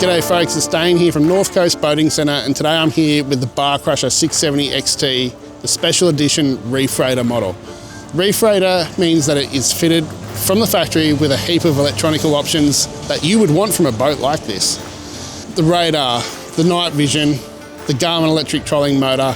G'day folks, it's Dane here from North Coast Boating Centre, and today I'm here with the Bar Crusher 670XT, the special edition Reef Raider model. Reef Raider means that it is fitted from the factory with a heap of electronical options that you would want from a boat like this. The radar, the night vision, the Garmin electric trolling motor,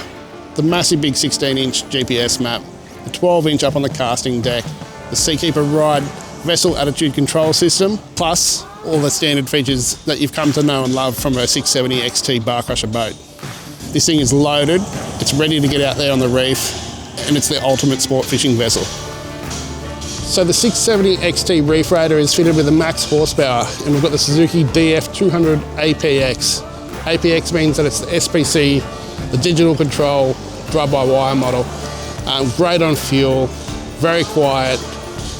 the massive big 16-inch GPS map, the 12-inch up on the casting deck, the Seakeeper Ride vessel attitude control system, plus all the standard features that you've come to know and love from a 670XT Bar Crusher boat. This thing is loaded, it's ready to get out there on the reef, and it's the ultimate sport fishing vessel. So the 670XT Reef Raider is fitted with a max horsepower, and we've got the Suzuki DF200 APX. APX means that it's the SPC, the digital control, drive-by-wire model. Great on fuel, very quiet,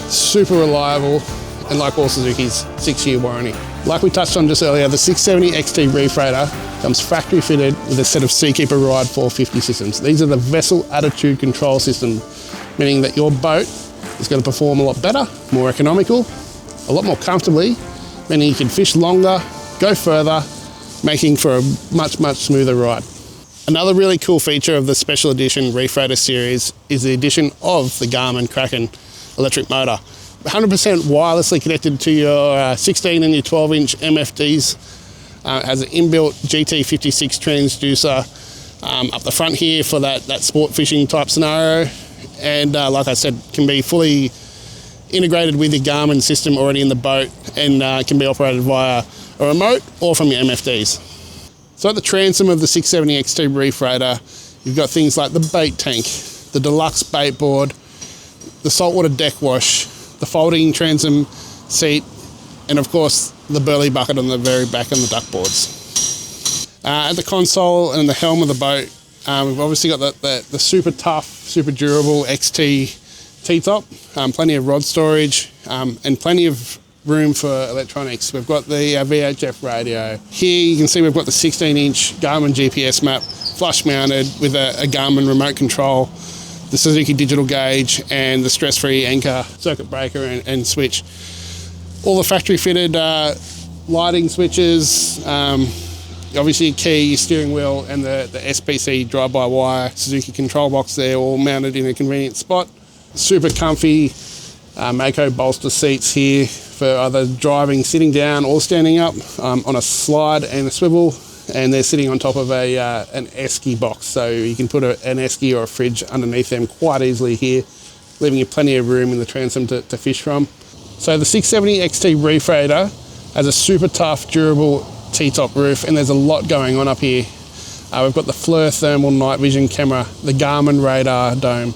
super reliable, and like all Suzuki's, 6-year warranty. Like we touched on just earlier, the 670XT Reef Raider comes factory fitted with a set of Seakeeper Ride 450 systems. These are the vessel attitude control system, meaning that your boat is going to perform a lot better, more economical, a lot more comfortably, meaning you can fish longer, go further, making for a much, much smoother ride. Another really cool feature of the special edition Reef Raider series is the addition of the Garmin Kraken Electric Motor. 100% wirelessly connected to your 16 and your 12-inch MFDs. It has an inbuilt GT56 transducer up the front here for that sport fishing type scenario. And like I said, can be fully integrated with your Garmin system already in the boat, and can be operated via a remote or from your MFDs. So at the transom of the 670XT Reef Raider, you've got things like the bait tank, the deluxe bait board, the saltwater deck wash, the folding transom seat, and of course the burley bucket on the very back and the duck boards. At the console and the helm of the boat, we've obviously got the super tough, super durable XT T-top, plenty of rod storage, and plenty of room for electronics. We've got the VHF radio. Here you can see we've got the 16-inch Garmin GPS map, flush mounted with a Garmin remote control, the Suzuki digital gauge, and the stress-free anchor, circuit breaker and switch. All the factory fitted lighting switches, obviously your key, your steering wheel, and the SPC drive-by-wire Suzuki control box there, all mounted in a convenient spot. Super comfy Mako bolster seats here for either driving, sitting down, or standing up on a slide and a swivel. And they're sitting on top of an esky box, so you can put an esky or a fridge underneath them quite easily here, leaving you plenty of room in the transom to fish from. So the 670XT Reef Raider has a super tough, durable T-top roof, and there's a lot going on up here. We've got the Flir Thermal Night Vision camera, the Garmin Radar dome,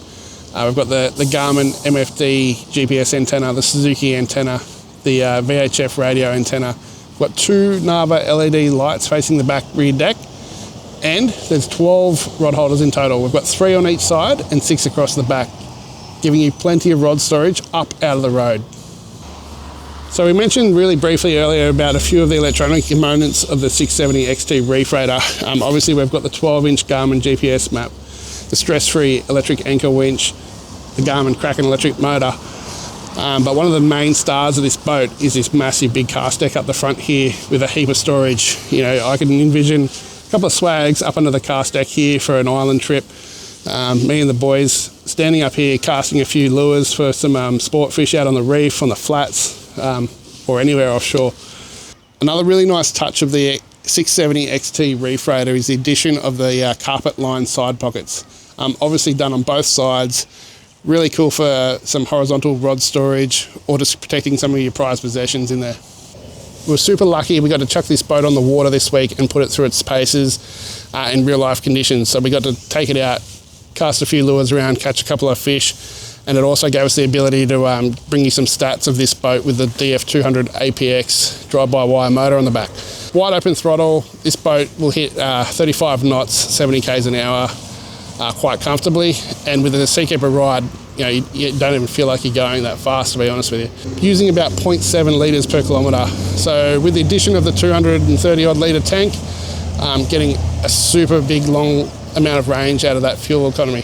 we've got the Garmin MFD GPS antenna, the Suzuki antenna, the VHF radio antenna. We've got 2 Nava LED lights facing the back rear deck, and there's 12 rod holders in total. We've got 3 on each side and 6 across the back, giving you plenty of rod storage up out of the road. So we mentioned really briefly earlier about a few of the electronic components of the 670XT Reef Raider. Obviously we've got the 12-inch Garmin GPS map, the stress-free electric anchor winch, the Garmin Kraken Electric Motor. But one of the main stars of this boat is this massive big cast deck up the front here with a heap of storage. You know, I can envision a couple of swags up under the cast deck here for an island trip. Me and the boys standing up here casting a few lures for some sport fish out on the reef, on the flats, or anywhere offshore. Another really nice touch of the 670XT Reef Raider is the addition of the carpet-lined side pockets. Obviously done on both sides. Really cool for some horizontal rod storage or just protecting some of your prized possessions in there. We were super lucky. We got to chuck this boat on the water this week and put it through its paces in real life conditions. So we got to take it out, cast a few lures around, catch a couple of fish, and it also gave us the ability to bring you some stats of this boat with the DF200 APX drive-by-wire motor on the back. Wide open throttle, this boat will hit 35 knots, 70 k's an hour, quite comfortably, and with a Seakeeper Ride, you know, you don't even feel like you're going that fast, to be honest with you. Using about 0.7 litres per kilometre. So with the addition of the 230 odd litre tank, getting a super big long amount of range out of that fuel economy.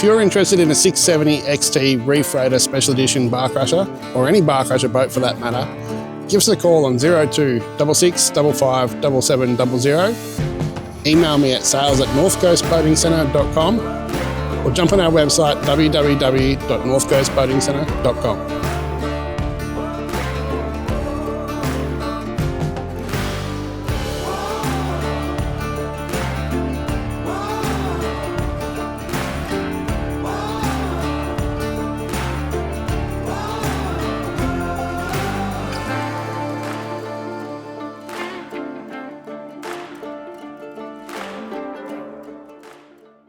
If you're interested in a 670XT Reef Raider Special Edition bar crusher, or any bar crusher boat for that matter, give us a call on 02 66 55 7700. Email me at sales@northcoastboatingcentre.com or jump on our website www.northcoastboatingcentre.com.